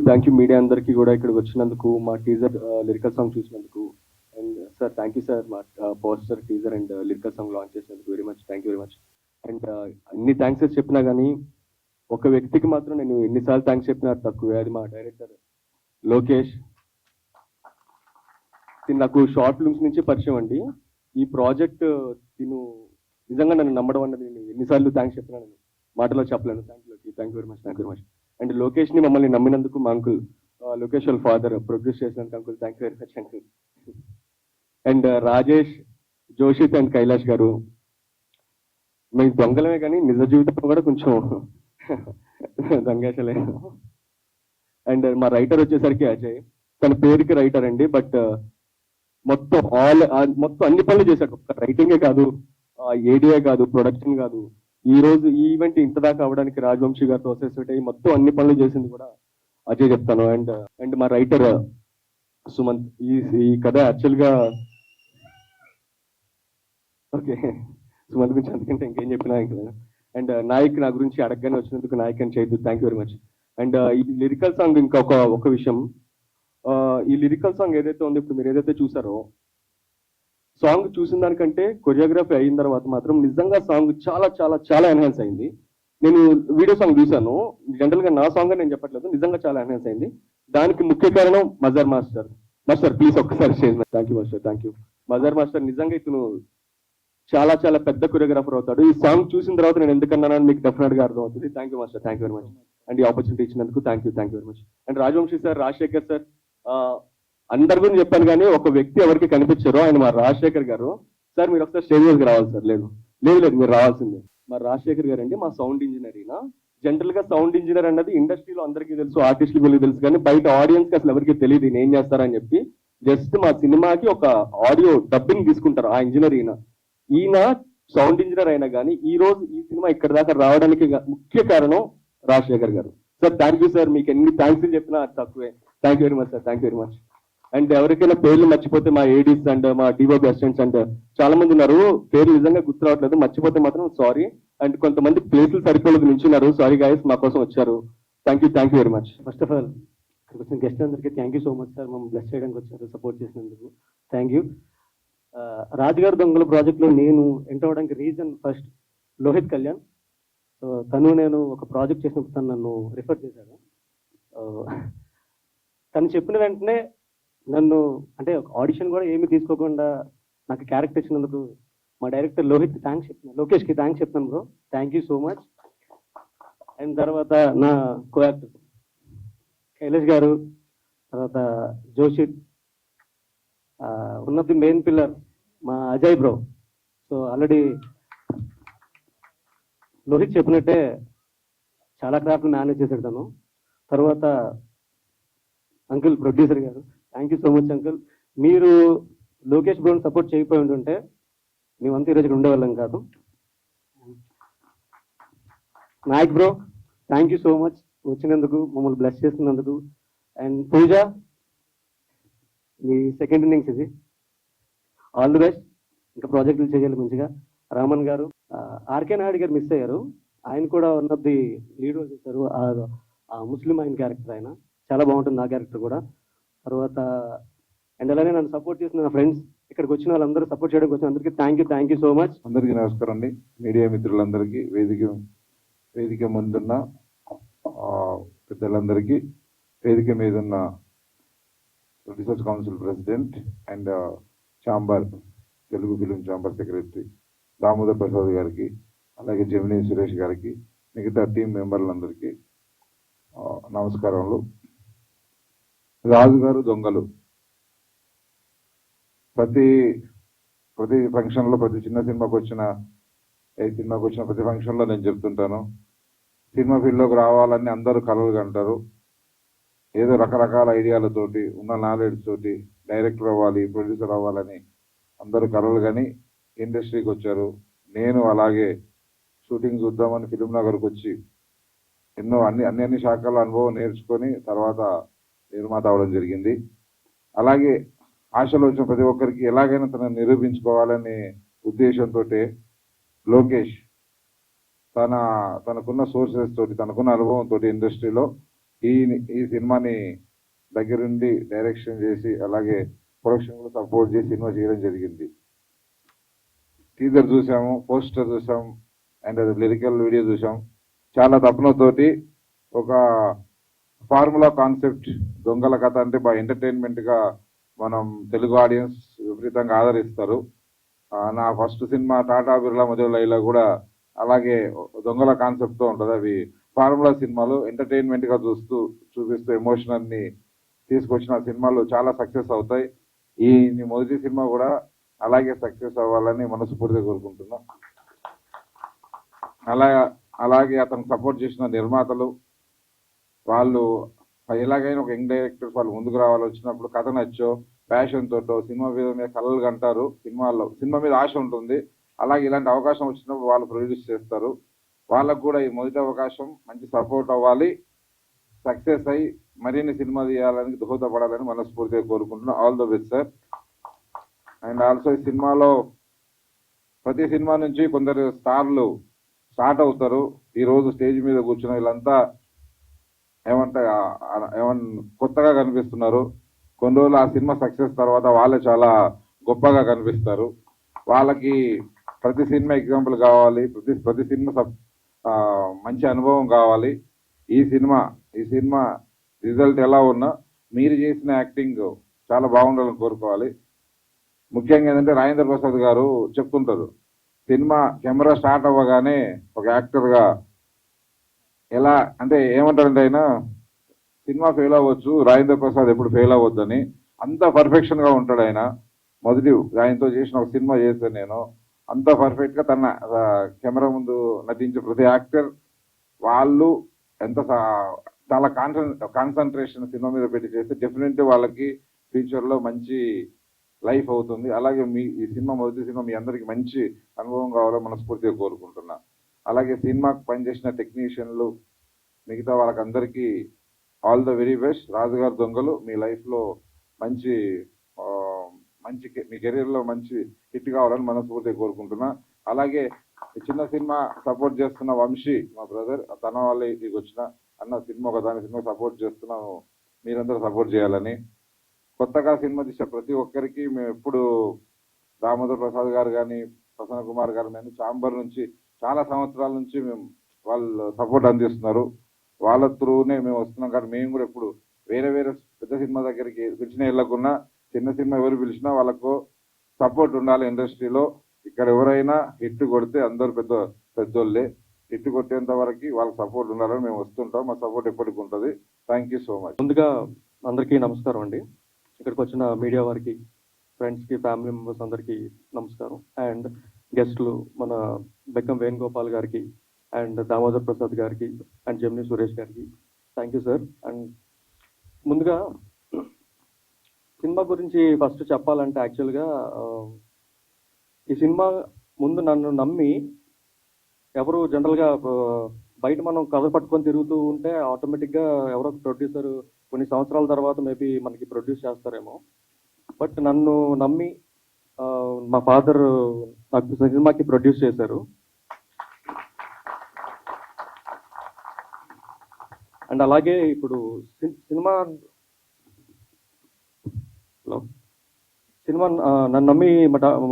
Thank you media అందరికీ కూడా ఇక్కడికి వచ్చినందుకు, మా టీజర్ లిరికల్ సాంగ్ చూసినందుకు. And sir thank you sir, మా poster teaser and lyrical song launch చేసినందుకు very much, thank you very much. And అన్ని థ్యాంక్స్ చెప్పినా కానీ ఒక వ్యక్తికి మాత్రం నేను ఎన్నిసార్లు థ్యాంక్స్ చెప్పినా తక్కువే, అది మా డైరెక్టర్ లోకేష్. నాకు షార్ట్ ఫిల్మ్స్ నుంచి పరిచయం అండి. ఈ ప్రాజెక్ట్ తిను నిజంగా నన్ను నమ్మడం అన్నది నేను ఎన్నిసార్లు థ్యాంక్స్ చెప్పినా నేను మాటలో చెప్పలేను. Thank you very much, thank you very much. And లోకేష్ని మమ్మల్ని నమ్మినందుకు మా అంకుల్, లోకేష్ వాళ్ళ ఫాదర్ ప్రొడ్యూస్ చేసినందుకు uncle thank you very much uncle. And Rajesh, Joshith and Kailash garu, మేము దొంగలమే కానీ నిజ జీవితంలో కూడా కొంచెం దొంగేసలే. అండ్ మా రైటర్ వచ్చేసరికి అజయ్, తన పేరుకి రైటర్ అండి, బట్ మొత్తం మొత్తం అన్ని పనులు చేశాడు. రైటింగే కాదు, ఏడియే కాదు, ప్రొడక్షన్ కాదు, ఈ రోజు ఈ ఈవెంట్ ఇంత దాకా అవడానికి రాజవంశీ గారితో అసోసియేట్ అయ్యి మొత్తం అన్ని పనులు చేసింది కూడా అజయ్ చెప్తాను. అండ్ మా రైటర్ సుమంత్. ఈ కథ యాక్చువల్గా ఓకే సుమంత్ గురించి అందుకంటే ఇంకేం చెప్పినా ఇంకా. అండ్ నాయక్ నా గురించి అడగగానే వచ్చినందుకు నాయక్ అని చేయదు, thank you very much. And ఈ లిరికల్ సాంగ్ ఇంకా ఒక విషయం, ఈ లిరికల్ సాంగ్ ఏదైతే ఉందో ఇప్పుడు మీరు ఏదైతే చూసారో, సాంగ్ చూసిన దానికంటే కొరియోగ్రఫీ అయిన తర్వాత మాత్రం నిజంగా సాంగ్ చాలా చాలా చాలా ఎన్హాన్స్ అయింది. నేను వీడియో సాంగ్ చూశాను, జనరల్గా నా సాంగ్ నేను చెప్పట్లేదు, నిజంగా చాలా ఎన్హాన్స్ అయింది. దానికి ముఖ్య కారణం మజర్ మాస్టర్. మాస్టర్ ప్లీజ్ ఒక్కసారి చేయండి. Thank you master, thank you. మజర్ master నిజంగా ఇతను చాలా చాలా పెద్ద కొరియోగ్రాఫర్ అవుతాడు. ఈ సాంగ్ చూసిన తర్వాత నేను ఎందుకన్నానని మీకు డెఫినెట్ గా అర్థం అవుతుంది. Thank you master, thank you very much. And ఈ ఆపర్చునిటీ ఇచ్చినందుకు thank you very much. And Rajavamsi sir, Rajasekhar sir, అందరి గురించి చెప్పాను కానీ ఒక వ్యక్తి ఎవరికి కనిపించారో ఆయన మా రాజశేఖర్ గారు. సార్ మీరు ఒకసారి స్టేజ్ మీదకి రావాలి సార్. లేదు మీరు రావాల్సిందే. మా రాజశేఖర్ గారు అండి మా సౌండ్ ఇంజనీర్. అయినా జనరల్ గా సౌండ్ ఇంజనీర్ అన్నది ఇండస్ట్రీలో అందరికీ తెలుసు, ఆర్టిస్టులకు తెలుసు, కానీ బయట ఆడియన్స్ కి అసలు ఎవరికి తెలియదు ఈయన ఏం చేస్తారని చెప్పి. జస్ట్ మా సినిమాకి ఒక ఆడియో డబ్బింగ్ తీసుకుంటారు ఆ ఇంజనీర్. ఈయన సౌండ్ ఇంజనీర్ అయినా కానీ ఈ రోజు ఈ సినిమా ఇక్కడ దాకా రావడానికి ముఖ్య కారణం రాజశేఖర్ గారు. సార్ థ్యాంక్ యూ సార్, మీకు ఎన్ని థ్యాంక్స్ చెప్పినా తక్కువే. Thank you very much sir, thank you very much. And ఎవరికైనా పేర్లు మర్చిపోతే మా ఏడీస్ అండ్ మా డిఓపి అసిస్టెంట్స్ అండ్ చాలా మంది ఉన్నారు, పేర్లు నిజంగా గుర్తు రావట్లేదు, మర్చిపోతే మాత్రం సారీ. అండ్ కొంతమంది ప్లేసులు సరిపోలేదు నించున్నారు, సారీ గాయస్, మా కోసం వచ్చారు. Thank you very much. First of all ఇక్కడికి వచ్చిన గెస్ట్ అందరికీ thank you so much sir, మమ్మల్ని బ్లెస్ చేయడానికి వచ్చారు, సపోర్ట్ చేసినందుకు థ్యాంక్ యూ. రాజుగారి దొంగల ప్రాజెక్ట్లో నేను ఎంటర్ అవడానికి reason first Lohith Kalyan. So నేను ఒక ప్రాజెక్ట్ చేసినప్పుడు తను నన్ను రిఫర్ చేశాడు. తను చెప్పిన వెంటనే నన్ను అంటే ఆడిషన్ కూడా ఏమీ తీసుకోకుండా నాకు క్యారెక్టర్ ఇచ్చినందుకు మా డైరెక్టర్ లోకేష్కి థ్యాంక్స్ చెప్తాను bro, thank you so much. And తర్వాత నా కో యాక్టర్ కైలాష్ గారు, తర్వాత Joshith, one of the main pillar మా Ajay bro. So already Lohith చెప్పినట్టే చాలా క్రాఫ్ట్ మేనేజ్ చేశాడు తను. తర్వాత uncle producer garu, thank you so much uncle. మీరు లోకేష్ బ్రోని సపోర్ట్ చేయకపోయి ఉంటుంటే మేమంతా ఈరోజు ఉండేవాళ్ళం కాదు. Nayak bro, thank you so much వచ్చినందుకు, మమ్మల్ని బ్లెస్ చేస్తున్నందుకు. అండ్ పూజ, మీ సెకండ్ ఇన్నింగ్స్ ఇది, ఆల్ ది బెస్ట్, ఇంకా ప్రాజెక్టులు చేయాలి మంచిగా. రామన్ గారు, ఆర్కే నాయుడు గారు మిస్ అయ్యారు, ఆయన కూడా one of the lead role చేశారు. ఆ ముస్లిం ఆయన క్యారెక్టర్ ఆయన చాలా బాగుంటుంది, ఆ క్యారెక్టర్ కూడా. తర్వాత అండ్ అలానే నన్ను సపోర్ట్ చేసిన నా ఫ్రెండ్స్, ఇక్కడికి వచ్చిన వాళ్ళందరూ సపోర్ట్ చేయడానికి వచ్చిన అందరికీ థ్యాంక్ యూ సో మచ్. అందరికీ నమస్కారం అండి. మీడియా మిత్రులందరికీ, వేదిక ముందున్న పెద్దలందరికీ, వేదిక మీద ఉన్న producers council president and chamber, Telugu film chamber secretary Damodar Prasad గారికి, అలాగే జమినీ సురేష్ గారికి, మిగతా టీం మెంబర్లందరికీ నమస్కారములు. రాజుగారు దొంగలు ప్రతి ఫంక్షన్లో, ప్రతి చిన్న సినిమాకి వచ్చిన ప్రతి ఫంక్షన్లో నేను చెప్తుంటాను, సినిమా ఫీల్డ్లోకి రావాలని అందరూ కలలు కంటారు. ఏదో రకరకాల ఐడియాలతోటి, ఉన్న నాలెడ్జ్ తోటి డైరెక్టర్ అవ్వాలి, ప్రొడ్యూసర్ అవ్వాలని అందరూ కలలు కానీ ఇండస్ట్రీకి వచ్చారు. నేను అలాగే షూటింగ్ చూద్దామని ఫిలిం నగర్కి వచ్చి ఎన్నో అన్ని శాఖల అనుభవం నేర్చుకొని తర్వాత నిర్మాత అవ్వడం జరిగింది. అలాగే ఆశలో వచ్చిన ప్రతి ఒక్కరికి ఎలాగైనా తనను నిరూపించుకోవాలనే ఉద్దేశంతో లోకేష్ తనకున్న సోర్సెస్ తోటి, తనకున్న అనుభవంతో ఇండస్ట్రీలో ఈ ఈ సినిమాని దగ్గరుండి డైరెక్షన్ చేసి అలాగే ప్రొడక్షన్ కూడా సపోర్ట్ చేసి సినిమా చేయడం జరిగింది. టీజర్ చూసాము, పోస్టర్ చూసాం, అండ్ అది లిరికల్ వీడియో చూసాం. చాలా తపనతోటి ఒక ఫార్ములా కాన్సెప్ట్ దొంగల కథ అంటే బాగా ఎంటర్టైన్మెంట్గా మనం తెలుగు ఆడియన్స్ విపరీతంగా ఆదరిస్తారు. నా ఫస్ట్ సినిమా టాటా బిర్లా మధురైలో కూడా అలాగే దొంగల కాన్సెప్ట్తో ఉంటుంది. అవి ఫార్ములా సినిమాలు ఎంటర్టైన్మెంట్గా చూపిస్తూ ఎమోషనల్ని తీసుకొచ్చిన సినిమాలు చాలా సక్సెస్ అవుతాయి. ఈ మొదటి సినిమా కూడా అలాగే సక్సెస్ అవ్వాలని మనస్ఫూర్తిగా కోరుకుంటున్నాం. అలాగే అతను సపోర్ట్ చేసిన నిర్మాతలు వాళ్ళు ఎలాగైనా ఒక యంగ్ డైరెక్టర్స్ వాళ్ళు ముందుకు రావాలి, వచ్చినప్పుడు కథ నచ్చో ప్యాషన్ తోటో సినిమా మీద కలలు కంటారు. సినిమా మీద ఆశ ఉంటుంది. అలాగే ఇలాంటి అవకాశం వచ్చినప్పుడు వాళ్ళు ప్రొడ్యూస్ చేస్తారు. వాళ్ళకు కూడా ఈ మొదటి అవకాశం మంచి సపోర్ట్ అవ్వాలి, సక్సెస్ అయ్యి మరిన్ని సినిమా తీయాలని దోహదపడాలని మనస్ఫూర్తిగా కోరుకుంటున్నాం. All the best sir. And also ఈ సినిమాలో ప్రతి సినిమా నుంచి కొందరు స్టార్లు స్టార్ట్ అవుతారు. ఈ రోజు స్టేజ్ మీద కూర్చున్న వీళ్ళంతా కొత్తగా కనిపిస్తున్నారు. కొన్ని రోజులు ఆ సినిమా సక్సెస్ తర్వాత వాళ్ళే చాలా గొప్పగా కనిపిస్తారు. వాళ్ళకి ప్రతి సినిమా ఎగ్జాంపుల్ కావాలి, ప్రతి సినిమా మంచి అనుభవం కావాలి. ఈ సినిమా రిజల్ట్ ఎలా ఉన్నా మీరు చేసిన యాక్టింగ్ చాలా బాగుండాలని కోరుకోవాలి. ముఖ్యంగా ఏంటంటే రాజేంద్ర ప్రసాద్ గారు చెప్తుంటారు, సినిమా కెమెరా స్టార్ట్ అవ్వగానే ఒక యాక్టర్గా ఎలా అంటే ఏమంటారంటే ఆయన సినిమా ఫెయిల్ అవ్వచ్చు, రాజేంద్ర ప్రసాద్ ఎప్పుడు ఫెయిల్ అవ్వద్దని అంత పర్ఫెక్షన్గా ఉంటాడు ఆయన. మొదటి ఆయనతో చేసిన ఒక సినిమా చేశాను నేను. అంత పర్ఫెక్ట్గా తన కెమెరా ముందు నటించే ప్రతి యాక్టర్ వాళ్ళు ఎంత చాలా కాన్సన్ట్రేషన్ సినిమా మీద పెట్టి చేస్తే డెఫినెట్లీ వాళ్ళకి ఫ్యూచర్లో మంచి లైఫ్ అవుతుంది. అలాగే ఈ సినిమా మొదటి సినిమా మీ అందరికి మంచి అనుభవం కావాలని మనస్ఫూర్తిగా కోరుకుంటున్నా. అలాగే సినిమాకి పనిచేసిన టెక్నీషియన్లు మిగతా వాళ్ళకందరికీ ఆల్ ద వెరీ బెస్ట్. రాజుగారి దొంగలు మీ లైఫ్లో మంచి మీ కెరీర్లో మంచి హిట్ కావాలని మనస్ఫూర్తిగా కోరుకుంటున్నా. అలాగే చిన్న సినిమా సపోర్ట్ చేస్తున్న వంశీ మా బ్రదర్, తన వాళ్ళ ఇంటికి వచ్చిన అన్న సినిమా ఒకదాని సినిమా సపోర్ట్ చేస్తున్నాను, మీరందరూ సపోర్ట్ చేయాలని. కొత్తగా సినిమా తీసే ప్రతి ఒక్కరికి మేము ఎప్పుడు దామోదర్ ప్రసాద్ గారు కానీ ప్రసన్న కుమార్ గారు కానీ చాంబర్ నుంచి చాలా సంవత్సరాల నుంచి వాళ్ళు సపోర్ట్ అందిస్తున్నారు. వాళ్ళ త్రూనే మేము వస్తున్నాం. కానీ మేము కూడా ఎప్పుడు వేరే పెద్ద సినిమా దగ్గరికి పిలిచిన వెళ్ళకున్నా చిన్న సినిమా ఎవరు పిలిచినా వాళ్ళకు సపోర్ట్ ఉండాలి ఇండస్ట్రీలో. ఇక్కడ ఎవరైనా హిట్ కొడితే అందరూ పెద్దోళ్ళే. హిట్ కొట్టేంత వరకు వాళ్ళకి సపోర్ట్ ఉండాలని మేము వస్తుంటాం. మా సపోర్ట్ ఎప్పటికి ఉంటుంది. Thank you so much. ముందుగా అందరికీ నమస్కారం అండి. ఇక్కడికి వచ్చిన మీడియా వారికి, ఫ్రెండ్స్కి, ఫ్యామిలీ మెంబర్స్ అందరికీ నమస్కారం. అండ్ గెస్టులు మన బెక్కం వేణుగోపాల్ గారికి అండ్ దామోదర్ ప్రసాద్ గారికి అండ్ జెమిని సురేష్ గారికి థ్యాంక్ యూ సార్. అండ్ ముందుగా సినిమా గురించి ఫస్ట్ చెప్పాలంటే యాక్చువల్గా ఈ సినిమా ముందు నన్ను నమ్మి ఎవరు జనరల్గా బయట మనం కథ పట్టుకొని తిరుగుతూ ఉంటే ఆటోమేటిక్గా ఎవరో ప్రొడ్యూసర్ కొన్ని సంవత్సరాల తర్వాత మేబీ మనకి ప్రొడ్యూస్ చేస్తారేమో. బట్ నన్ను నమ్మి మా ఫాదర్ నాకు సినిమాకి ప్రొడ్యూస్ చేశారు. అండ్ అలాగే ఇప్పుడు సినిమా నన్ను నమ్మి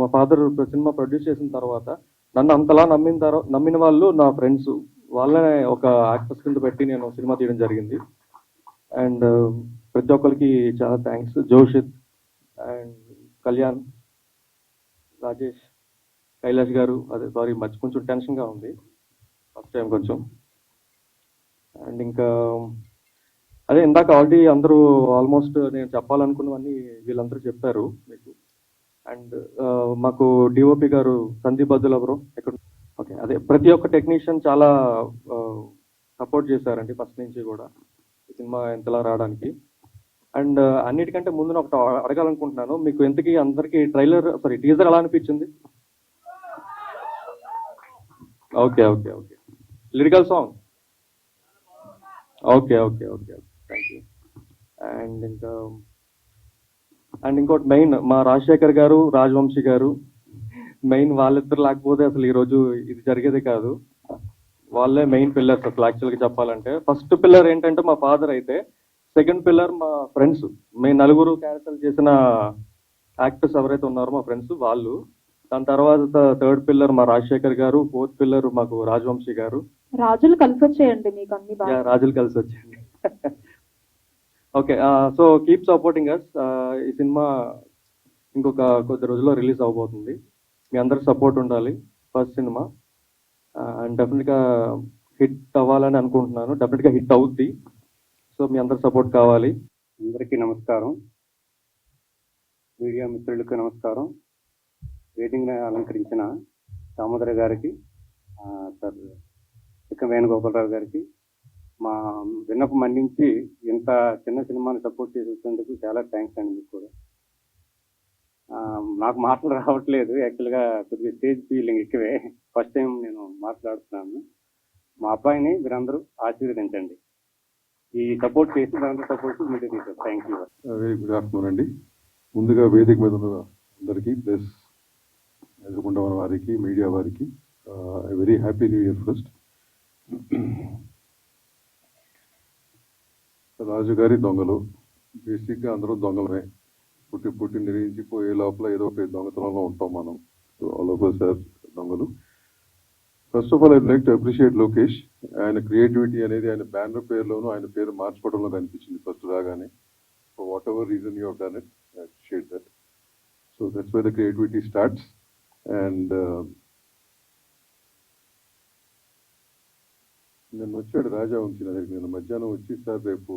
మా ఫాదర్ సినిమా ప్రొడ్యూస్ చేసిన తర్వాత నన్ను అంతలా నమ్మిన వాళ్ళు నా ఫ్రెండ్స్, వాళ్ళనే ఒక యాక్టర్స్ కింద పెట్టి నేను సినిమా తీయడం జరిగింది. అండ్ ప్రతి ఒక్కరికి చాలా థ్యాంక్స్. జోషిత్ అండ్ కళ్యాణ్, రాజేష్, కైలాష్ గారు, అదే సారీ కొంచెం టెన్షన్గా ఉంది ఫస్ట్ టైం కొంచెం. అండ్ ఇంకా అదే ఇందాక ఆల్రెడీ అందరూ ఆల్మోస్ట్ నేను చెప్పాలనుకున్నవన్నీ వీళ్ళందరూ చెప్పారు మీకు. అండ్ మాకు డిఓపి గారు సందీప్ బద్దుల బ్రో ఎక్కడ, ఓకే, అదే ప్రతి ఒక్క టెక్నీషియన్ చాలా సపోర్ట్ చేశారండి ఫస్ట్ నుంచి కూడా ఈ సినిమా ఎంతలా రావడానికి. అండ్ అన్నిటికంటే ముందు ఒకటి అడగాలనుకుంటున్నాను, మీకు ఎంతకీ అందరికీ టీజర్ ఎలా అనిపించింది? Okay okay okay lyrical song, okay okay okay thank you. And ఇంకోటి మెయిన్ మా రాజశేఖర్ గారు, రాజవంశీ గారు మెయిన్, వాళ్ళిద్దరు లేకపోతే అసలు ఈరోజు ఇది జరిగేది కాదు. వాళ్ళే మెయిన్ పిల్లర్స్ అసలు యాక్చువల్గా చెప్పాలంటే. ఫస్ట్ పిల్లర్ ఏంటంటే మా ఫాదర్ అయితే, సెకండ్ పిల్లర్ మా ఫ్రెండ్స్. మేము నలుగురు క్యారెక్టర్ చేసిన యాక్టర్స్ ఎవరైతే ఉన్నారో మా ఫ్రెండ్స్ వాళ్ళు. దాని తర్వాత థర్డ్ పిల్లర్ మా రాజశేఖర్ గారు, ఫోర్త్ పిల్లర్ మాకు రాజవంశీ గారు. రాజులు కలిసి వచ్చేయండి మీకు అన్ని బాగా. రాజులు కలిసి వచ్చేయండి. Okay, so keep supporting us. ఈ సినిమా ఇంకొక కొద్ది రోజుల్లో రిలీజ్ అవబోతుంది. మీ అందరి సపోర్ట్ ఉండాలి. ఫస్ట్ సినిమా అండ్ డెఫినెట్గా హిట్ అవ్వాలని అనుకుంటున్నాను. డెఫినెట్గా హిట్ అవుద్ది. సో మీ అందరి సపోర్ట్ కావాలి. అందరికీ నమస్కారం, మీడియా మిత్రులకు నమస్కారం. వేదికను అలంకరించిన దామోదర గారికి, సార్ చిక్క వేణుగోపాలరావు గారికి, మా విన్నపం మన్నించి ఇంత చిన్న సినిమాని సపోర్ట్ చేసి వచ్చినందుకు చాలా థ్యాంక్స్ అండి. మీకు కూడా నాకు మాటలు రావట్లేదు, యాక్చువల్గా కొద్దిగా స్టేజ్ ఫీలింగ్ ఎక్కువే. ఫస్ట్ టైం నేను మాట్లాడుతున్నాను. మా అబ్బాయిని మీరందరూ ఆశీర్వదించండి. ఈ సపోర్ట్ చేసి దాంట్లో సపోర్ట్ మీరు తీసుకోండి. Thank you. Very good afternoon అండి. ముందుగా వేదిక మీద ఉన్న అందరికీ, ప్లస్ ఎదుర్కొండ వారికి, మీడియా వారికి very happy new year first. రాజుగారి దొంగలు, బేసిక్గా అందరూ దొంగలమే. పుట్టి నిర్వహించిపోయే లోపల ఏదో ఒక దొంగతనంలో ఉంటాం మనం. So all of us are దొంగలు. First of all I'd like to appreciate Lokesh. ఆయన క్రియేటివిటీ అనేది ఆయన బ్యానర్ పేరులోనూ ఆయన పేరు మార్చుకోవడంలో కనిపించింది ఫస్ట్ రాగానే. For whatever reason you have done it, I appreciate that. So that's why the creativity starts. And నిన్న వచ్చాడు రాజా వంశీ నా దగ్గర. నిన్న మధ్యాహ్నం వచ్చి, సార్ రేపు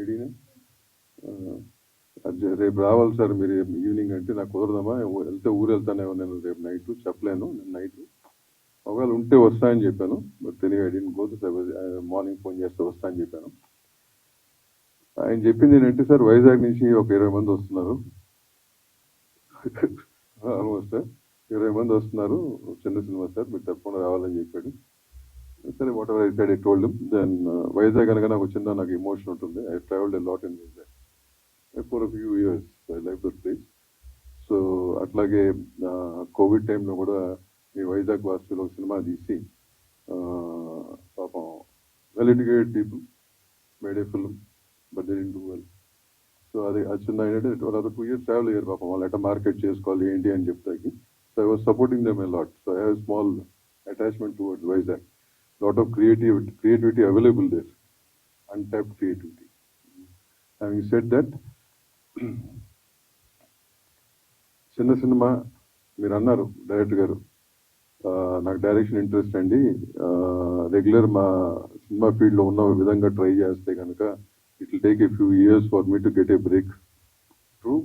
ఏడీనా రేపు రావాలి సార్ మీరు ఈవినింగ్ అంటే, నాకు కుదరదమ్మా, వెళ్తే ఊరు వెళ్తానేమో నేను రేపు నైట్, చెప్పలేను నేను నైట్, ఒకవేళ ఉంటే వస్తా అని చెప్పాను. బట్ తెలియ మార్నింగ్ ఫోన్ చేస్తే వస్తా అని చెప్పాను. ఆయన చెప్పింది ఏంటంటే, సార్ వైజాగ్ నుంచి ఒక 20 మంది వస్తున్నారు, ఆల్మోస్ట్ 20 మంది వస్తున్నారు, చిన్న సినిమా సార్, మీరు తప్పకుండా రావాలని చెప్పాడు. సరే, whatever I said, I told him. Then Vizag అనగా నాకు చిన్న నాకు ఎమోషన్ ఉంటుంది. I travelled a lot in Vizag for a few years. I like that place. So అట్లాగే కోవిడ్ టైంలో కూడా ఈ వైజాగ్ వాసులో సినిమా తీసి పాపం well educated people made a film, but they didn't do well. So అది చిన్న ఏంటంటే 2 years ట్రావెల్ అయ్యారు పాపం. వాళ్ళు ఎట్లా మార్కెట్ చేసుకోవాలి ఏంటి అని చెప్తాకి. So I was supporting them a lot. So I have small attachment towards Vizag. Lot of creativity available there, untapped creativity. Having said that, చిన్న సినిమా మీరు అన్నారు డైరెక్టర్ గారు, నాకు డైరెక్షన్ ఇంట్రెస్ట్ అండి. రెగ్యులర్ మా సినిమా ఫీల్డ్లో ఉన్న విధంగా ట్రై చేస్తే కనుక it will take a few years for me to get a break. True,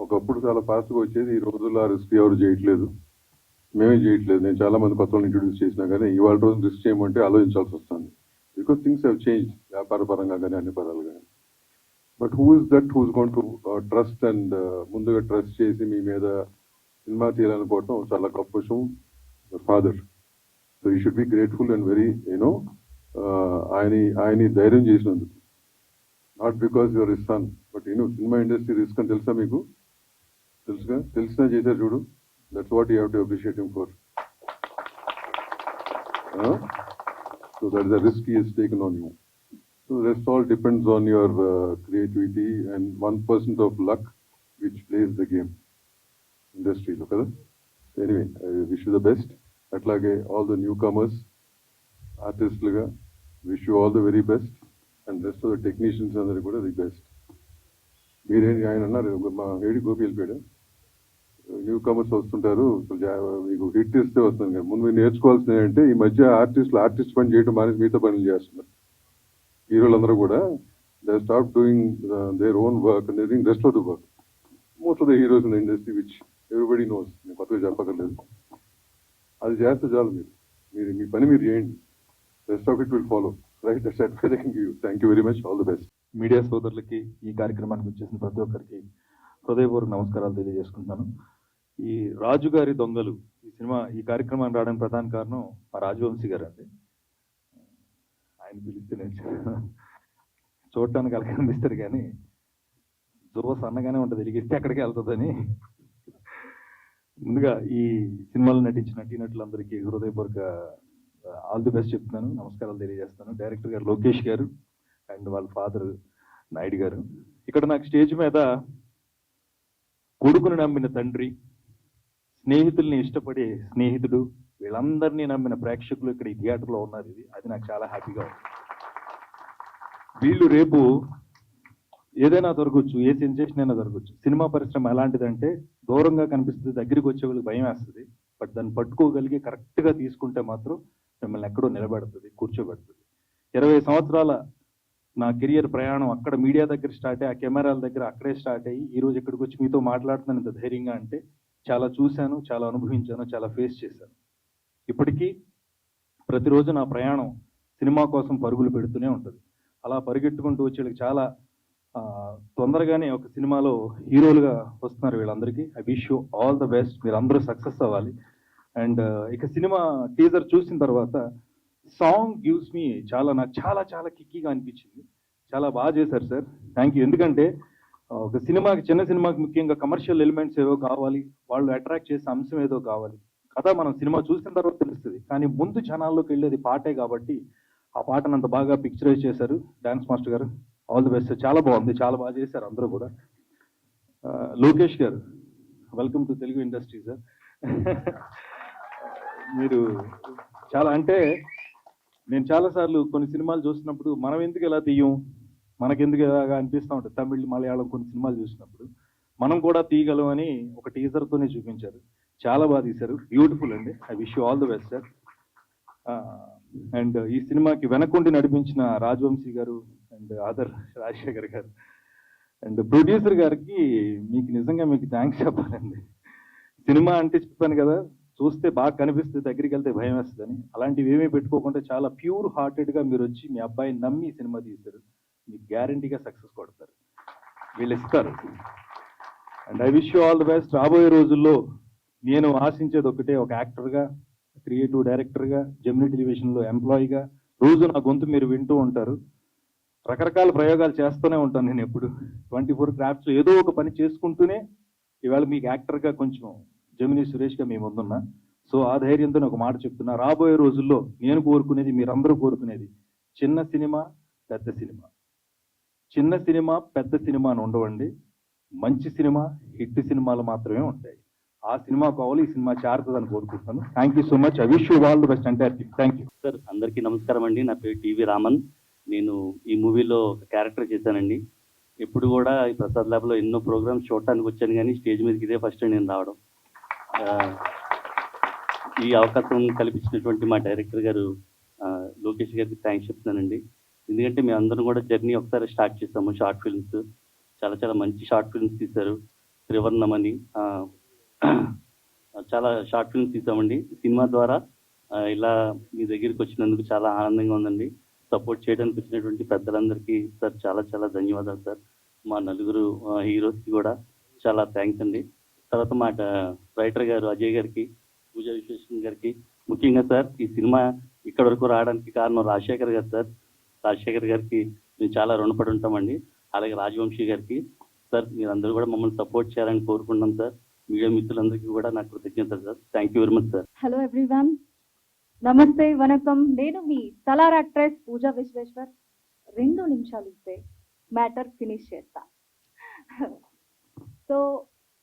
ఒకప్పుడు చాలా ఫాస్ట్గా వచ్చేది. ఈ రోజుల్లో ఆ రిస్క్ ఎవరు చేయట్లేదు, మేమే చేయట్లేదు. నేను చాలా మంది కొత్త వాళ్ళని ఇంట్రొడ్యూస్ చేసినా కానీ ఇవాళ రోజు రిస్క్ చేయమంటే ఆలోచించాల్సి వస్తుంది. బికాస్ థింగ్స్ హ్యావ్ చేంజ్, వ్యాపార పరంగా కానీ అన్ని పరాలు కానీ. But who is that who's gonna trust and ముందుగా ట్రస్ట్ చేసి మీ మీద సినిమా తీయాలనుకోవటం చాలా గొప్ప విషయం. Father, so you should be grateful and very you know ఆయన ధైర్యం చేసినందుకు. Not because your is son, but you know cinema industry risk అని తెలుసా మీకు? తెలిసినా చేశారు చూడు. That's what you have to appreciate him for. So that is a risk he has taken on you. So the rest all depends on your creativity and 1% of luck which plays the game industry. Look at that. Anyway, I wish you the best. Atlage all the newcomers, artists laga, wish you all the very best, and rest of the technicians andaru kuda the best. Meer ayana annaru ma Edi Gopi elpeda. New comers వస్తుంటారు, మీకు hit ఇస్తే వస్తుంది కానీ ముందు మీరు నేర్చుకోవాల్సింది ఏంటంటే, ఈ మధ్య ఆర్టిస్ట్ పని చేయడం మానేసి మిగతా పనులు చేస్తున్నారు. హీరోలందరూ కూడా they stop doing their own work and they doing rest of the work. Most of the heroes in the industry which everybody knows, నేను కొత్తగా చెప్పక్కర్లేదు. అది చేస్తే చాలు. మీరు మీ పని మీరు చేయండి, rest of it will follow. Right, that's advice I can give you. Thank you very much. All the best. Media సోదరులకి, ఈ కార్యక్రమానికి వచ్చేసిన ప్రతి ఒక్కరికి హృదయపూర్వక నమస్కారాలు తెలియజేసుకుంటున్నాను. ఈ రాజుగారి దొంగలు ఈ కార్యక్రమాన్ని రావడానికి ప్రధాన కారణం మా రాజవంశీ గారు అండి. ఆయన పిలిస్తే నేను చూడటానికి అలా కనిపిస్తారు కానీ జువ్వ సన్నగానే ఉంటుంది, ఎలిగిస్తే అక్కడికి వెళ్తుందని. ముందుగా ఈ సినిమాలో నటించిన నటీనటులందరికీ హృదయపూర్వక ఆల్ ది బెస్ట్ చెప్తున్నాను, నమస్కారాలు తెలియజేస్తాను. డైరెక్టర్ గారు లోకేష్ గారు అండ్ వాళ్ళ ఫాదర్ నాయుడు గారు. ఇక్కడ నాకు స్టేజ్ మీద కొడుకును నమ్మిన తండ్రి, స్నేహితుల్ని ఇష్టపడే స్నేహితుడు, వీళ్ళందరినీ నమ్మిన ప్రేక్షకులు ఇక్కడ ఈ థియేటర్లో ఉన్నారు. అది నాకు చాలా హ్యాపీగా ఉంది. వీళ్ళు రేపు ఏదైనా దొరకవచ్చు, ఏ సెన్సేషన్ అయినా దొరకవచ్చు. సినిమా పరిశ్రమ ఎలాంటిదంటే దూరంగా కనిపిస్తుంది, దగ్గరికి వచ్చే వాళ్ళకి భయం వేస్తుంది. బట్ దాన్ని పట్టుకోగలిగి కరెక్ట్గా తీసుకుంటే మాత్రం మిమ్మల్ని ఎక్కడో నిలబెడుతుంది, కూర్చోబెడుతుంది. 20 సంవత్సరాల నా కెరియర్ ప్రయాణం అక్కడ మీడియా దగ్గర స్టార్ట్ అయ్యి, ఆ కెమెరాల దగ్గర అక్కడే స్టార్ట్ అయ్యి ఈ రోజు ఇక్కడికి వచ్చి మీతో మాట్లాడుతున్నాను ఇంత ధైర్యంగా అంటే చాలా చూశాను, చాలా అనుభవించాను, చాలా ఫేస్ చేశాను. ఇప్పటికీ ప్రతిరోజు నా ప్రయాణం సినిమా కోసం పరుగులు పెడుతూనే ఉంటుంది. అలా పరిగెట్టుకుంటూ వచ్చేళ్ళకి చాలా తొందరగానే ఒక సినిమాలో హీరోలుగా వస్తున్నారు వీళ్ళందరికీ. I wish you all the best, మీరు అందరూ సక్సెస్ అవ్వాలి. అండ్ ఇక సినిమా టీజర్ చూసిన తర్వాత సాంగ్ గివ్స్ మీ నాకు చాలా చాలా కిక్కీగా అనిపించింది. చాలా బాగా చేశారు సార్, థ్యాంక్ యూ. ఎందుకంటే ఒక సినిమాకి, చిన్న సినిమాకి ముఖ్యంగా కమర్షియల్ ఎలిమెంట్స్ ఏవో కావాలి, వాళ్ళు అట్రాక్ట్ చేసే అంశం ఏదో కావాలి. కథ మనం సినిమా చూసిన తర్వాత తెలుస్తుంది, కానీ ముందు జనాల్లోకి వెళ్ళేది పాటే కాబట్టి ఆ పాటను అంత బాగా పిక్చరైజ్ చేశారు డాన్స్ మాస్టర్ గారు. ఆల్ ది బెస్ట్, చాలా బాగుంది, చాలా బాగా చేశారు అందరూ కూడా. లోకేష్ గారు, welcome to Telugu industry sir. మీరు చాలా, అంటే నేను చాలాసార్లు కొన్ని సినిమాలు చూసినప్పుడు మనం ఎందుకు ఎలా తీయం, మనకెందుకు ఎలాగా అనిపిస్తూ ఉంటుంది. తమిళ్, మలయాళం కొన్ని సినిమాలు చూసినప్పుడు మనం కూడా తీయగలం అని ఒక టీజర్తోనే చూపించారు. చాలా బాగా తీశారు, బ్యూటిఫుల్ అండి. I wish you all the best sir. And ఈ సినిమాకి వెనకుండి నడిపించిన రాజవంశీ గారు అండ్ ఆదర్ రాజశేఖర్ గారు అండ్ ప్రొడ్యూసర్ గారికి నిజంగా మీకు థ్యాంక్స్ చెప్పాలండి. సినిమా అంటే చెప్పాను కదా, చూస్తే బాగా కనిపిస్తుంది, దగ్గరికి వెళ్తే భయం వేస్తుందని. అలాంటివి ఏమీ పెట్టుకోకుండా చాలా ప్యూర్ హార్టెడ్గా మీరు వచ్చి మీ అబ్బాయిని నమ్మి సినిమా తీశారు. మీకు గ్యారంటీగా సక్సెస్ కొడతారు, వీళ్ళు ఇస్తారు. And I wish you all the best. రాబోయే రోజుల్లో నేను ఆశించేది ఒకటే, ఒక యాక్టర్గా, క్రియేటివ్ డైరెక్టర్గా, జెమినీ టెలివిజన్లో ఎంప్లాయీగా రోజు నా గొంతు మీరు వింటూ ఉంటారు. రకరకాల ప్రయోగాలు చేస్తూనే ఉంటాను నేను ఎప్పుడు. 24 క్రాఫ్ట్స్లో ఏదో ఒక పని చేసుకుంటూనే ఇవాళ మీకు యాక్టర్గా కొంచెం జెమినీ సురేష్గా మీ ముందున్నా. సో ఆ ధైర్యంతో ఒక మాట చెప్తున్నా, రాబోయే రోజుల్లో నేను కోరుకునేది, మీరందరూ కోరుకునేది, చిన్న సినిమా పెద్ద సినిమా, చిన్న సినిమా పెద్ద సినిమా అని ఉండవండి. మంచి సినిమా, హిట్ సినిమాలు మాత్రమే ఉంటాయి. ఆ సినిమా కావాలి, ఈ సినిమా చేరుతుందని కోరుకుంటున్నాను. Thank you so much. I wish you all the best entire team. Thank you sir. అందరికీ నమస్కారం అండి. నా పేరు టీవీ రామన్. నేను ఈ మూవీలో ఒక క్యారెక్టర్ చేశానండి. ఎప్పుడు కూడా ఈ ప్రసాద్ ల్యాబ్లో ఎన్నో ప్రోగ్రామ్స్ చూడటానికి వచ్చాను, కానీ స్టేజ్ మీదకి ఇదే ఫస్ట్ నేను రావడం. ఈ అవకాశం కల్పించినటువంటి మా డైరెక్టర్ గారు లోకేష్ గారికి థ్యాంక్స్ చెప్తున్నానండి. ఎందుకంటే మేము అందరం కూడా జర్నీ ఒకసారి స్టార్ట్ చేసాము. షార్ట్ ఫిల్మ్స్, చాలా చాలా మంచి షార్ట్ ఫిల్మ్స్ తీశారు. త్రివర్ణం అని చాలా షార్ట్ ఫిల్మ్స్ తీసామండి. సినిమా ద్వారా ఇలా మీ దగ్గరికి వచ్చినందుకు చాలా ఆనందంగా ఉందండి. సపోర్ట్ చేయడానికి వచ్చినటువంటి పెద్దలందరికీ సార్ చాలా చాలా ధన్యవాదాలు సార్. మా నలుగురు హీరోస్కి కూడా చాలా థ్యాంక్స్ అండి. తర్వాత మా రైటర్ గారు అజయ్ గారికి, పూజా విశ్వేశ్వరన్ గారికి, ముఖ్యంగా సార్ ఈ సినిమా ఇక్కడ వరకు రావడానికి కారణం రాజశేఖర్ గారు సార్. రాజశేఖర్ గారికి మేము చాలా రుణపడి ఉంటామండి. అలాగే రాజవంశీ గారికి. సార్ మీరందరూ కూడా మమ్మల్ని సపోర్ట్ చేయాలని కోరుకుంటున్నాం సార్. మీడియా మిత్రులందరికీ కూడా నాకు కృతజ్ఞతలు sir. Thank you very much sir. Hello everyone, నమస్తే, వనకం. నేను మీ స్టార్ యాక్ట్రెస్ పూజా విశ్వేశ్వర్. 2 నిమిషాలు ఇస్తే మ్యాటర్ ఫినిష్ చేస్తా. సో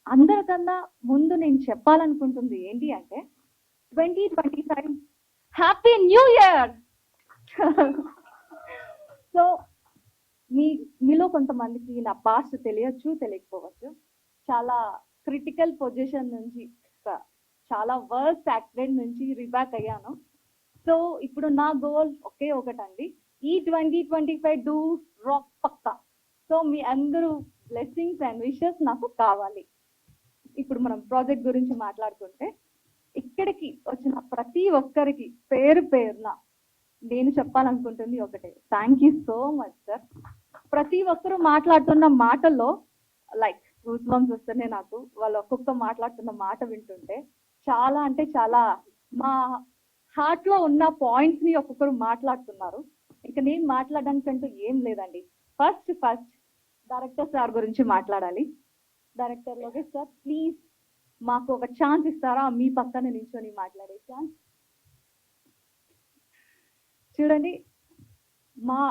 అందరికన్నా ముందు నేను చెప్పాలనుకుంటుంది ఏంటి అంటే 2025 హ్యాపీ న్యూ ఇయర్. సో మీలో కొంతమందికి నా పాస్ట్ తెలియచ్చు, తెలియకపోవచ్చు. చాలా క్రిటికల్ పొజిషన్ నుంచి, చాలా వర్స్ట్ యాక్సిడెంట్ నుంచి రిబ్యాక్ అయ్యాను. సో ఇప్పుడు నా గోల్ ఒకే ఒకటండి, ఈ 2025 డూ రాక్ పక్కా. సో మీ అందరూ బ్లెస్సింగ్స్ అండ్ విషెస్ నాకు కావాలి. ఇప్పుడు మనం ప్రాజెక్ట్ గురించి మాట్లాడుకుంటే, ఇక్కడికి వచ్చిన ప్రతి ఒక్కరికి పేరు పేరున నేను చెప్పాలనుకుంటుంది ఒకటే, thank you so much sir. ప్రతి ఒక్కరూ మాట్లాడుతున్న మాటల్లో లైక్ గూస్ బంప్స్ వస్తున్నాయి నాకు. వాళ్ళు ఒక్కొక్క మాట్లాడుతున్న మాట వింటుంటే చాలా, అంటే చాలా మా హార్ట్ లో ఉన్న పాయింట్స్ ని ఒక్కొక్కరు మాట్లాడుతున్నారు. ఇంకా నేను మాట్లాడడానికంటూ ఏం లేదండి. ఫస్ట్ డైరెక్టర్ సార్ గురించి మాట్లాడాలి. డైరెక్టర్ లోకేష్ సార్, ప్లీజ్ మాకు ఒక ఛాన్స్ ఇస్తారా, మీ పక్కన నిల్చొని మాట్లాడే ఛాన్స్? చూడండి, మా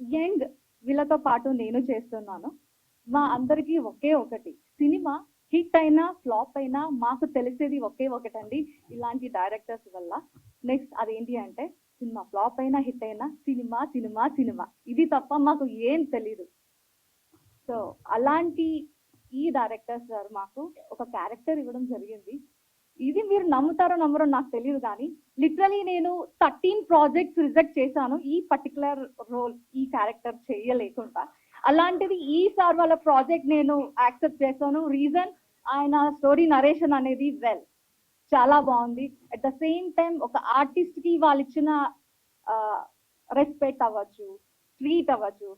యంగ్ వీళ్ళతో పాటు నేను చేస్తున్నాను. మా అందరికీ ఒకే ఒకటి, సినిమా హిట్ అయినా ఫ్లాప్ అయినా మాకు తెలిసేది ఒకే ఒకటండి, ఇలాంటి డైరెక్టర్స్ వల్ల. నెక్స్ట్ అదేంటి అంటే, సినిమా ఫ్లాప్ అయినా హిట్ అయినా సినిమా సినిమా సినిమా, ఇది తప్ప మాకు ఏం తెలీదు. సో అలాంటి ఈ డైరెక్టర్ సార్ మాకు ఒక క్యారెక్టర్ ఇవ్వడం జరిగింది. ఇది మీరు నమ్ముతారో నమ్మరో నాకు తెలియదు, కానీ లిటరలీ నేను 13 ప్రాజెక్ట్స్ రిజెక్ట్ చేశాను ఈ పర్టికులర్ రోల్, ఈ క్యారెక్టర్ చేయలేకుండా. అలాంటిది ఈ సార్ వాళ్ళ ప్రాజెక్ట్ నేను యాక్సెప్ట్ చేశాను. రీజన్, ఆయన స్టోరీ నరేషన్ అనేది చాలా బాగుంది. అట్ ద సేమ్ టైం ఒక ఆర్టిస్ట్ కి వాళ్ళు ఇచ్చిన రెస్పెక్ట్ అవ్వచ్చు, ట్రీట్ అవ్వచ్చు,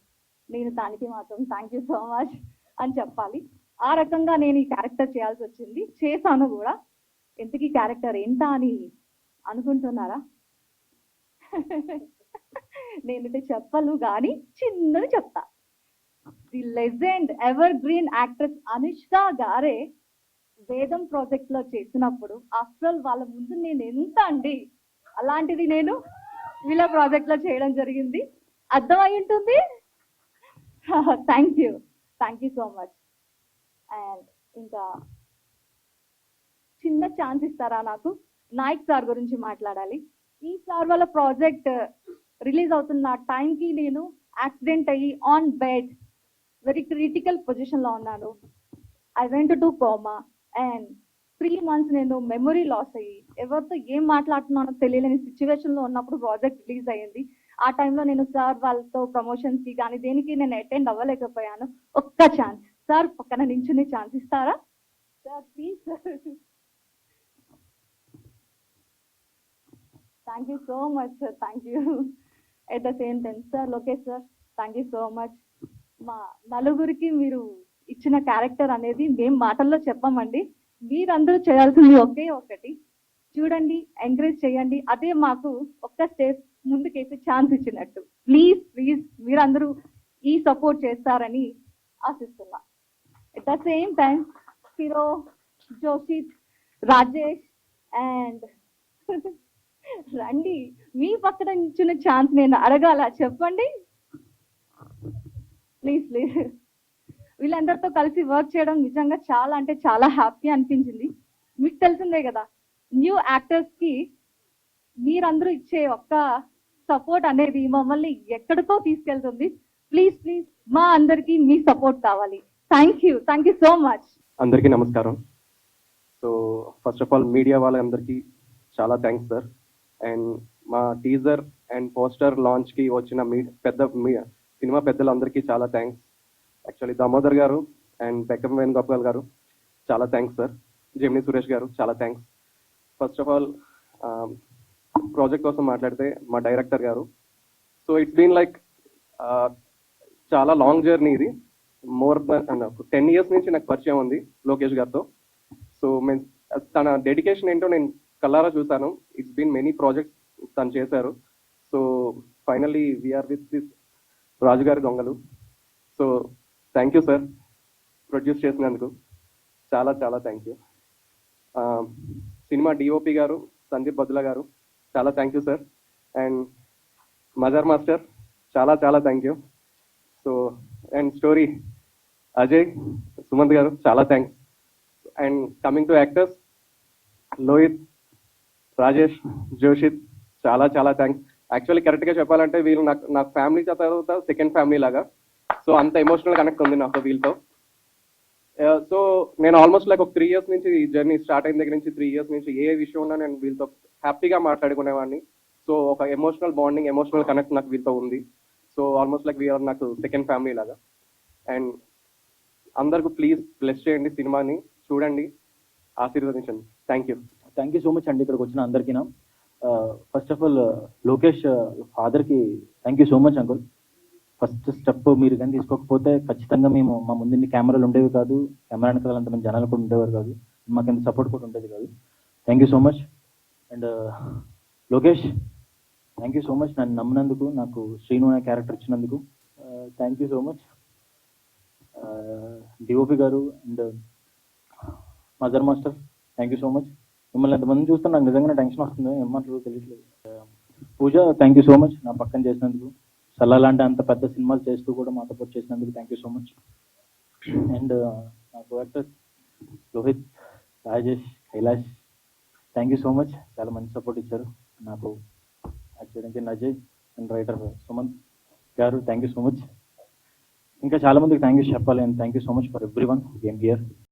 నేను దానికి మాత్రం థ్యాంక్ యూ సో మచ్ అని చెప్పాలి. ఆ రకంగా నేను ఈ క్యారెక్టర్ చేయాల్సి వచ్చింది, చేశాను కూడా. ఎందుకు ఈ క్యారెక్టర్ ఏంటా అని అనుకుంటున్నారా? నేనంటే చెప్పను కానీ చిన్నది చెప్తా. The legend ever green actress Anushka గారే వేదం ప్రాజెక్ట్ లో చేసినప్పుడు అసలు వాళ్ళ ముందు నేను ఎంత అండి, అలాంటిది నేను వీళ్ళ ప్రాజెక్ట్ లో చేయడం జరిగింది. అర్థమై ఉంటుంది. Thank you so much. And ఇంకా చిన్న ఛాన్స్ ఇస్తారా నాకు? నాయక్ సార్ గురించి మాట్లాడాలి. ఈ సార్ వాళ్ళ ప్రాజెక్ట్ రిలీజ్ అవుతున్న టైంకి నేను యాక్సిడెంట్ అయ్యి on bed, very critical position లో ఉన్నాను. I went to coma and 3 months నేను మెమొరీ లాస్ అయ్యి ఎవరితో ఏం మాట్లాడుతున్నానో తెలియలేని సిచ్యువేషన్ లో ఉన్నప్పుడు ప్రాజెక్ట్ రిలీజ్ అయ్యింది. ఆ టైంలో నేను సార్ వాళ్ళతో ప్రమోషన్స్ కి కానీ దేనికి నేను అటెండ్ అవ్వలేకపోయాను. ఒక్క ఛాన్స్ సార్, పక్కన నించుని ఛాన్స్ ఇస్తారా sir, please sir. Thank you so much sir, thank you. At the same time sir, Lokesh sir, thank you so much. మా నలుగురికి మీరు ఇచ్చిన క్యారెక్టర్ అనేది మేము మాటల్లో చెప్పమండి, మీరందరూ చేయాల్సింది ఒకే ఒకటి, చూడండి, ఎంకరేజ్ చేయండి. అదే మాకు ఒక్క స్టెప్ ముందుకేసి ఛాన్స్ ఇచ్చినట్టు. ప్లీజ్ ప్లీజ్ మీరందరూ ఈ సపోర్ట్ చేస్తారని ఆశిస్తున్నా. At the same time hero Joshith, Rajesh and రండి, మీ పక్కన ఇచ్చిన ఛాన్స్ నేను అడగాల చెప్పండి ప్లీజ్ ప్లీజ్. వీళ్ళందరితో కలిసి వర్క్ చేయడం నిజంగా చాలా అంటే చాలా హ్యాపీ అనిపించింది. మీకు తెలిసిందే కదా, న్యూ యాక్టర్స్ కి మీరందరూ ఇచ్చే ఒక్క సపోర్ట్ అనేది మమ్మల్ని ఎక్కడికో తీసుకెళ్తుంది. ప్లీజ్ ప్లీజ్ మా అందరికి మీ సపోర్ట్ కావాలి. Thank you so much. అందరికీ నమస్కారం. So first of all media వాళ్ళందరికీ చాలా థ్యాంక్స్ సార్. అండ్ మా టీజర్ అండ్ పోస్టర్ లాంచ్ కి వచ్చిన సినిమా పెద్దలందరికీ చాలా థ్యాంక్స్. యాక్చువల్లీ దామోదర్ గారు అండ్ బెక్కం వేణుగోపాల్ గారు చాలా థ్యాంక్స్ సార్. జెమిని సురేష్ గారు చాలా thanks. First of all project కోసం మాట్లాడితే మా డైరెక్టర్ గారు. సో ఇట్స్ బీన్ లైక్ చాలా లాంగ్ జర్నీ ఇది. మోర్ దెన్ 10 years నుంచి నాకు పరిచయం ఉంది లోకేష్ గారితో. సో తన డెడికేషన్ ఏంటో నేను కల్లారా చూశాను. ఇట్స్ బీన్ మెనీ ప్రాజెక్ట్స్ తను చేశారు. So finally we are with this Rajugari Dongalu. So thank you sir, produce చేసినందుకు చాలా చాలా థ్యాంక్ యూ. సినిమా డిఓపి గారు సందీప్ బదుల గారు చాలా thank you sir. And Mazhar master చాలా చాలా thank you. So and story Ajay Sumanth గారు చాలా thanks. And coming to actors, Lohith, Rajesh, Joshith చాలా చాలా థ్యాంక్స్. యాక్చువల్లీ కరెక్ట్గా చెప్పాలంటే వీళ్ళు నాకు ఫ్యామిలీ తర్వాత సెకండ్ ఫ్యామిలీ లాగా. సో అంత ఎమోషనల్ కనెక్ట్ ఉంది నాకు వీళ్ళతో. సో నేను ఆల్మోస్ట్ లైక్ ఒక 3 years నుంచి ఈ జర్నీ స్టార్ట్ అయిన దగ్గర నుంచి 3 years నుంచి ఏ విషయం ఉన్నా నేను వీళ్ళతో హ్యాపీగా మాట్లాడుకునేవాడిని. సో ఒక ఎమోషనల్ బాండింగ్, ఎమోషనల్ కనెక్ట్ నాకు వీళ్ళతో ఉంది. సో ఆల్మోస్ట్ లైక్ వీఆర్ నాకు సెకండ్ ఫ్యామిలీ లాగా. అండ్ అందరికీ ప్లీజ్ బ్లెస్ చేయండి, సినిమాని చూడండి, ఆశీర్వదించండి. థ్యాంక్ యూ సో మచ్ అండి ఇక్కడికి వచ్చిన అందరికీ. ఫస్ట్ ఆఫ్ ఆల్ లోకేష్ ఫాదర్కి thank you so much uncle. First step మీరు కానీ తీసుకోకపోతే ఖచ్చితంగా మేము మా ముందు కెమెరాలు ఉండేవి కాదు, కెమెరా వెనకాల అంతమంది జనాలు కూడా ఉండేవారు కాదు, మాకు ఎంత సపోర్ట్ కూడా ఉండేది కాదు. Thank you so much. And Lokesh thank you so much, నన్ను నమ్మినందుకు, నాకు శ్రీను అనే క్యారెక్టర్ ఇచ్చినందుకు thank you so much. DOP garu and mother master thank you so much. మిమ్మల్ని ఎంతమంది చూస్తే నాకు నిజంగానే టెన్షన్ వస్తుంది, ఏం మాట్లాడో తెలియట్లేదు. పూజ థ్యాంక్ యూ సో మచ్ నా పక్కన చేసినందుకు. సల్లా లాంటి అంత పెద్ద సినిమాలు చేస్తూ కూడా మాతో పాటు చేసినందుకు thank you so much. And నా co actor Rohith, Rajesh, Kailash thank you so much. చాలా మంచి సపోర్ట్ ఇచ్చారు నాకు యాక్ట్ చేయడానికి. అజయ్ అండ్ రైటర్ సుమంత్ గారు థ్యాంక్ యూ సో మచ్. ఇంకా చాలా మందికి థ్యాంక్ యూ చెప్పాలి. And thank you so much for every one game here.